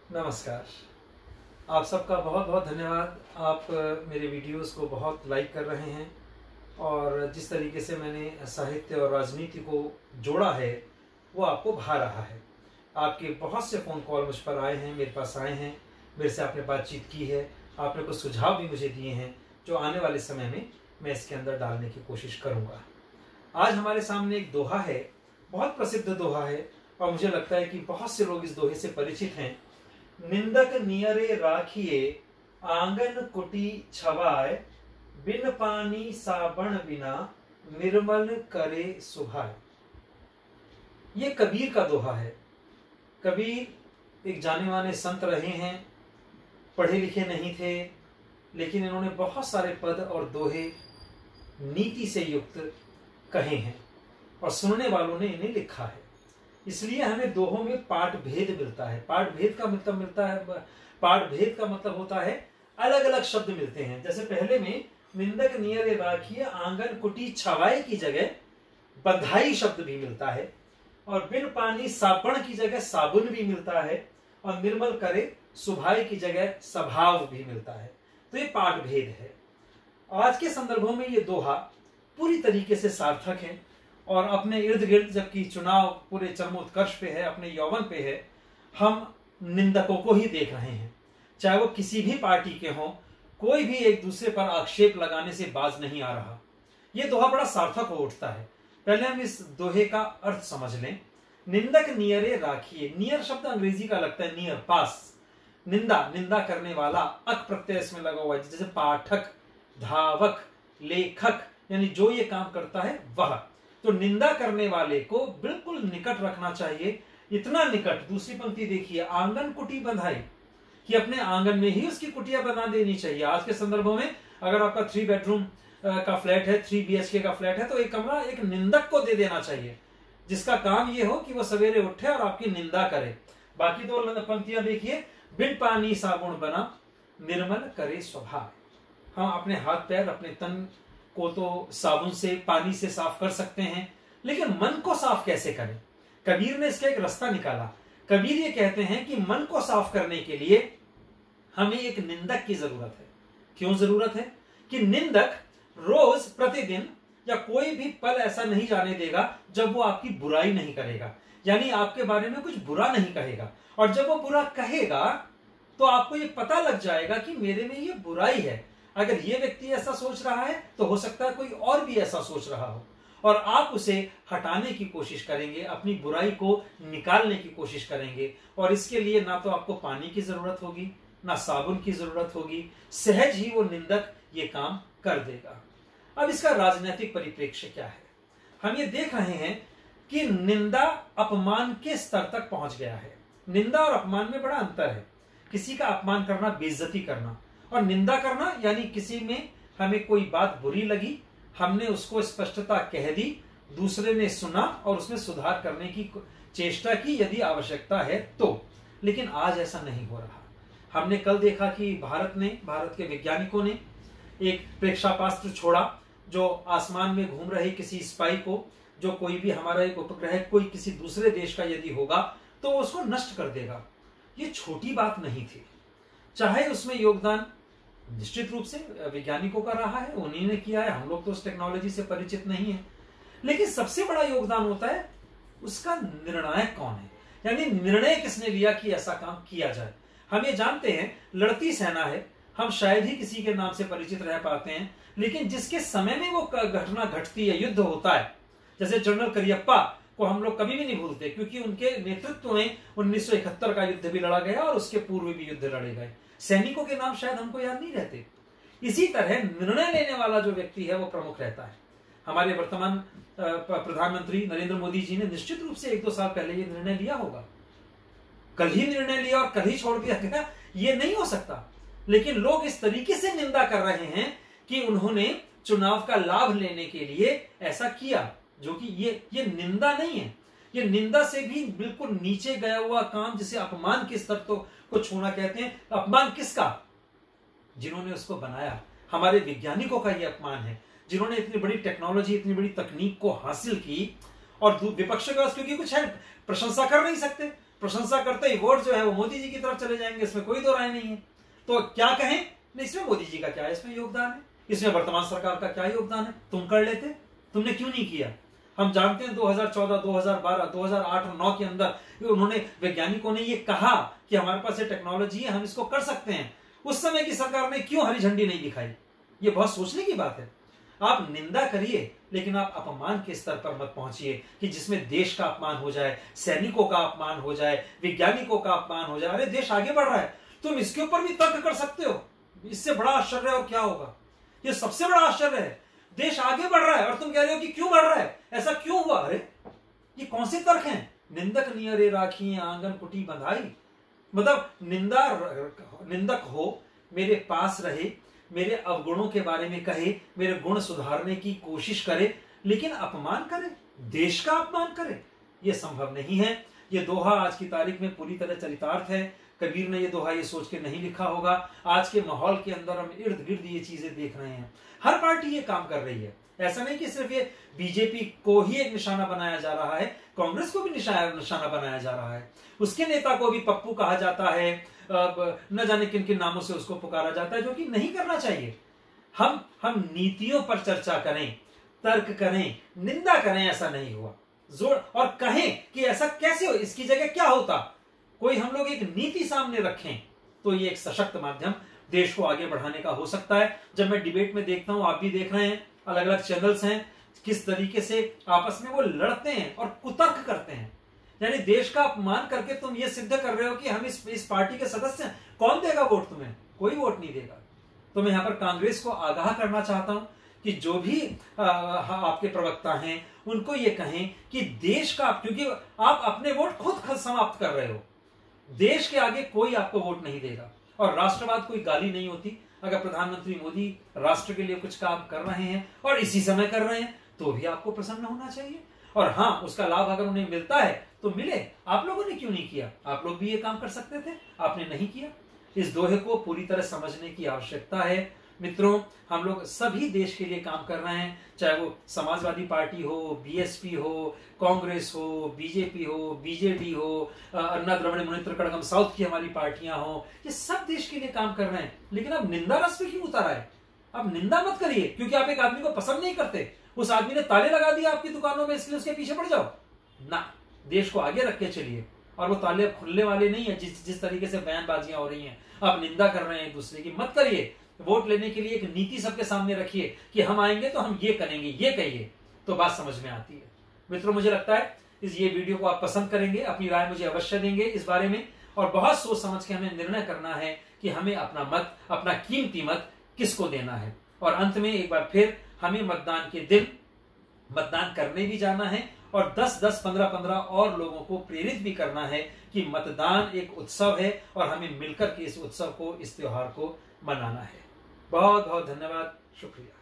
नमस्कार। आप सबका बहुत बहुत धन्यवाद। आप मेरे वीडियोस को बहुत लाइक कर रहे हैं और जिस तरीके से मैंने साहित्य और राजनीति को जोड़ा है वो आपको भा रहा है। आपके बहुत से फ़ोन कॉल मुझ पर आए हैं, मेरे पास आए हैं, मेरे से आपने बातचीत की है, आपने कुछ सुझाव भी मुझे दिए हैं जो आने वाले समय में मैं इसके अंदर डालने की कोशिश करूँगा। आज हमारे सामने एक दोहा है, बहुत प्रसिद्ध दोहा है और मुझे लगता है कि बहुत से लोग इस दोहे से परिचित हैं। निंदक नियरे राखिए आंगन कुटी छवाए, बिन पानी साबण बिना निर्मल करे सुभाए। ये कबीर का दोहा है। कबीर एक जाने माने संत रहे हैं, पढ़े लिखे नहीं थे, लेकिन इन्होंने बहुत सारे पद और दोहे नीति से युक्त कहे हैं और सुनने वालों ने इन्हें लिखा है। इसलिए हमें दोहों में पाठ भेद मिलता है। पाठ भेद का मतलब होता है अलग अलग शब्द मिलते हैं। जैसे पहले में निंदक नियरे राखिए आंगन कुटी छवाए की जगह बंधाई शब्द भी मिलता है और बिन पानी साबण की जगह साबुन भी मिलता है और निर्मल करे सुभाए की जगह स्वभाव भी मिलता है। तो ये पाठ भेद है। आज के संदर्भों में ये दोहा पूरी तरीके से सार्थक है और अपने इर्द गिर्द जबकि चुनाव पूरे चरमोत्कर्ष पे है, अपने यौवन पे है, हम निंदकों को ही देख रहे हैं। चाहे वो किसी भी पार्टी के हों, कोई भी एक दूसरे पर आक्षेप लगाने से बाज नहीं आ रहा। ये दोहा बड़ा सार्थक हो उठता है। पहले हम इस दोहे का अर्थ समझ लें। निंदक नियरे राखिए। नियर शब्द अंग्रेजी का लगता है नियर, पास। निंदा करने वाला, अक प्रत्यय इसमें लगा हुआ है, जैसे पाठक, धावक, लेखक, यानी जो ये काम करता है वह। तो निंदा करने वाले को बिल्कुल निकट रखना चाहिए। इतना निकट, दूसरी पंक्ति देखिए, आंगन कुटी बंधाई, कि अपने आंगन में ही उसकी कुटिया बना देनी चाहिए। आज के संदर्भों में अगर आपका 3 बेडरूम का फ्लैट है, 3 BHK का फ्लैट है, तो एक कमरा एक निंदक को दे देना चाहिए, जिसका काम ये हो कि वो सवेरे उठे और आपकी निंदा करे। बाकी 2 पंक्तियां देखिए, बिन पानी साबुन बना निर्मल करे स्वभाव। हम अपने हाथ पैर, अपने तन को तो साबुन से, पानी से साफ कर सकते हैं, लेकिन मन को साफ कैसे करें? कबीर ने इसका एक रास्ता निकाला। कबीर ये कहते हैं कि मन को साफ करने के लिए हमें एक निंदक की जरूरत है। क्यों जरूरत है? कि निंदक रोज प्रतिदिन या कोई भी पल ऐसा नहीं जाने देगा जब वो आपकी बुराई नहीं करेगा, यानी आपके बारे में कुछ बुरा नहीं कहेगा। और जब वो बुरा कहेगा तो आपको ये पता लग जाएगा कि मेरे में ये बुराई है। अगर ये व्यक्ति ऐसा सोच रहा है तो हो सकता है कोई और भी ऐसा सोच रहा हो, और आप उसे हटाने की कोशिश करेंगे, अपनी बुराई को निकालने की कोशिश करेंगे। और इसके लिए ना तो आपको पानी की जरूरत होगी, ना साबुन की जरूरत होगी, सहज ही वो निंदक ये काम कर देगा। अब इसका राजनीतिक परिप्रेक्ष्य क्या है? हम ये देख रहे हैं कि निंदा अपमान के स्तर तक पहुंच गया है। निंदा और अपमान में बड़ा अंतर है। किसी का अपमान करना बेइज्जती करना, और निंदा करना यानी किसी में हमें कोई बात बुरी लगी, हमने उसको स्पष्टता कह दी, दूसरे ने सुना और उसमें सुधार करने की चेष्टा की यदि आवश्यकता है तो। लेकिन आज ऐसा नहीं हो रहा। हमने कल देखा कि भारत के वैज्ञानिकों ने एक प्रेक्षापास्त्र छोड़ा जो आसमान में घूम रहे किसी स्पाई को, जो कोई भी हमारा एक उपग्रह कोई किसी दूसरे देश का यदि होगा तो उसको नष्ट कर देगा। ये छोटी बात नहीं थी। चाहे उसमें योगदान निश्चित रूप से वैज्ञानिकों का रहा है, उन्हीं ने किया है, हम लोग तो उस टेक्नोलॉजी से परिचित नहीं है, लेकिन सबसे बड़ा योगदान होता है उसका निर्णायक कौन है, यानी निर्णय किसने लिया कि ऐसा काम किया जाए। हम ये जानते हैं लड़ती सेना है, हम शायद ही किसी के नाम से परिचित रह पाते हैं, लेकिन जिसके समय में वो घटना घटती है, युद्ध होता है, जैसे जनरल करियप्पा को हम लोग कभी भी नहीं भूलते, क्योंकि उनके नेतृत्व में 1971 का युद्ध भी लड़ा गया और उसके पूर्व भी युद्ध लड़े गए। सैनिकों के नाम शायद हमको याद नहीं रहते। इसी तरह निर्णय लेने वाला जो व्यक्ति है वो प्रमुख रहता है। हमारे वर्तमान प्रधानमंत्री नरेंद्र मोदी जी ने निश्चित रूप से 1-2 साल पहले ये निर्णय लिया होगा। कल ही निर्णय लिया और कल ही छोड़ दिया गया, ये नहीं हो सकता। लेकिन लोग इस तरीके से निंदा कर रहे हैं कि उन्होंने चुनाव का लाभ लेने के लिए ऐसा किया, जो कि ये निंदा नहीं है। ये निंदा से भी बिल्कुल नीचे गया हुआ काम, जिसे अपमान के स्तर को छूना कहते हैं। अपमान किसका? जिन्होंने उसको बनाया। हमारे वैज्ञानिकों का ये अपमान है, जिन्होंने इतनी बड़ी टेक्नोलॉजी, इतनी बड़ी तकनीक को हासिल की। और विपक्ष के पास क्योंकि कुछ है, प्रशंसा कर नहीं सकते, प्रशंसा करते ही वोट जो है वो मोदी जी की तरफ चले जाएंगे, इसमें कोई दो राय नहीं है। तो क्या कहें, नहीं इसमें मोदी जी का क्या है, इसमें योगदान है, इसमें वर्तमान सरकार का क्या योगदान है, तुम कर लेते, तुमने क्यों नहीं किया। हम जानते हैं 2014, 2012, 2008 और 9 के अंदर उन्होंने, वैज्ञानिकों ने ये कहा कि हमारे पास ये टेक्नोलॉजी है, हम इसको कर सकते हैं। उस समय की सरकार ने क्यों हरी झंडी नहीं दिखाई, ये बहुत सोचने की बात है। आप निंदा करिए, लेकिन आप अपमान के स्तर पर मत पहुंचिए कि जिसमें देश का अपमान हो जाए, सैनिकों का अपमान हो जाए, वैज्ञानिकों का अपमान हो जाए। अरे देश आगे बढ़ रहा है, तुम इसके ऊपर भी तर्क कर सकते हो, इससे बड़ा आश्चर्य और क्या होगा। ये सबसे बड़ा आश्चर्य है, देश आगे बढ़ रहा है और तुम कह रहे हो कि क्यों बढ़ रहा है, ऐसा क्यों हुआ। अरे ये कौन से तर्क हैं, निंदक नियरे राखी आंगन कुटी बंधाई। मतलब निंदक हो, मेरे पास रहे, मेरे अवगुणों के बारे में कहे, मेरे गुण सुधारने की कोशिश करे, लेकिन अपमान करे, देश का अपमान करे, यह संभव नहीं है। यह दोहा आज की तारीख में पूरी तरह चरितार्थ है। कबीर ने यह दोहा ये सोच के नहीं लिखा होगा। आज के माहौल के अंदर हम इर्द गिर्द ये चीजें देख रहे हैं, हर पार्टी ये काम कर रही है। ऐसा नहीं कि सिर्फ ये बीजेपी को ही एक निशाना बनाया जा रहा है, कांग्रेस को भी निशाना बनाया जा रहा है। उसके नेता को भी पप्पू कहा जाता है, न जाने किन किन नामों से उसको पुकारा जाता है, जो कि नहीं करना चाहिए। हम नीतियों पर चर्चा करें, तर्क करें, निंदा करें, ऐसा नहीं हुआ। जोर और कहें कि ऐसा कैसे हो, इसकी जगह क्या होता, कोई हम लोग एक नीति सामने रखें, तो ये एक सशक्त माध्यम देश को आगे बढ़ाने का हो सकता है। जब मैं डिबेट में देखता हूं, आप भी देख रहे हैं, अलग अलग चैनल्स हैं, किस तरीके से आपस में वो लड़ते हैं और कुतर्क करते हैं। यानी देश का अपमान करके तुम ये सिद्ध कर रहे हो कि हम इस पार्टी के सदस्य हैं। कौन देगा वोट तुम्हें, कोई वोट नहीं देगा। तो मैं यहां पर कांग्रेस को आगाह करना चाहता हूं कि जो भी आपके प्रवक्ता हैं उनको ये कहें कि देश का, क्योंकि आप अपने वोट खुद समाप्त कर रहे हो, देश के आगे कोई आपको वोट नहीं देगा। और राष्ट्रवाद कोई गाली नहीं होती। अगर प्रधानमंत्री मोदी राष्ट्र के लिए कुछ काम कर रहे हैं और इसी समय कर रहे हैं, तो भी आपको प्रसन्न होना चाहिए। और हाँ, उसका लाभ अगर उन्हें मिलता है तो मिले। आप लोगों ने क्यों नहीं किया, आप लोग भी ये काम कर सकते थे, आपने नहीं किया। इस दोहे को पूरी तरह समझने की आवश्यकता है। मित्रों, हम लोग सभी देश के लिए काम कर रहे हैं, चाहे वो समाजवादी पार्टी हो, बीएसपी हो, कांग्रेस हो, बीजेपी हो, बीजेडी हो, अन्ना द्रविड़ मुनेत्र कड़गम साउथ की हमारी पार्टियां हो, ये सब देश के लिए काम कर रहे हैं। लेकिन अब निंदा रस पे क्यों उतारा है। अब निंदा मत करिए क्योंकि आप एक आदमी को पसंद नहीं करते, उस आदमी ने ताले लगा दिया आपकी दुकानों में, इसलिए उसके पीछे पड़ जाओ ना। देश को आगे रख के चलिए, और वो ताले खुलने वाले नहीं है। जिस तरीके से बयानबाजियां हो रही हैं, आप निंदा कर रहे हैं एक दूसरे की, मत करिए। वोट लेने के लिए एक नीति सबके सामने रखिए कि हम आएंगे तो हम ये करेंगे, ये कहिए, तो बात समझ में आती है। मित्रों, मुझे लगता है ये वीडियो को आप पसंद करेंगे, अपनी राय मुझे अवश्य देंगे इस बारे में, और बहुत सोच समझ के हमें निर्णय करना है कि हमें अपना मत, अपना कीमती मत किसको देना है। और अंत में एक बार फिर, हमें मतदान के दिन मतदान करने भी जाना है, और 10-10, 15-15 और लोगों को प्रेरित भी करना है कि मतदान एक उत्सव है और हमें मिलकर के इस उत्सव को, इस त्योहार को मनाना है। बहुत बहुत धन्यवाद, शुक्रिया।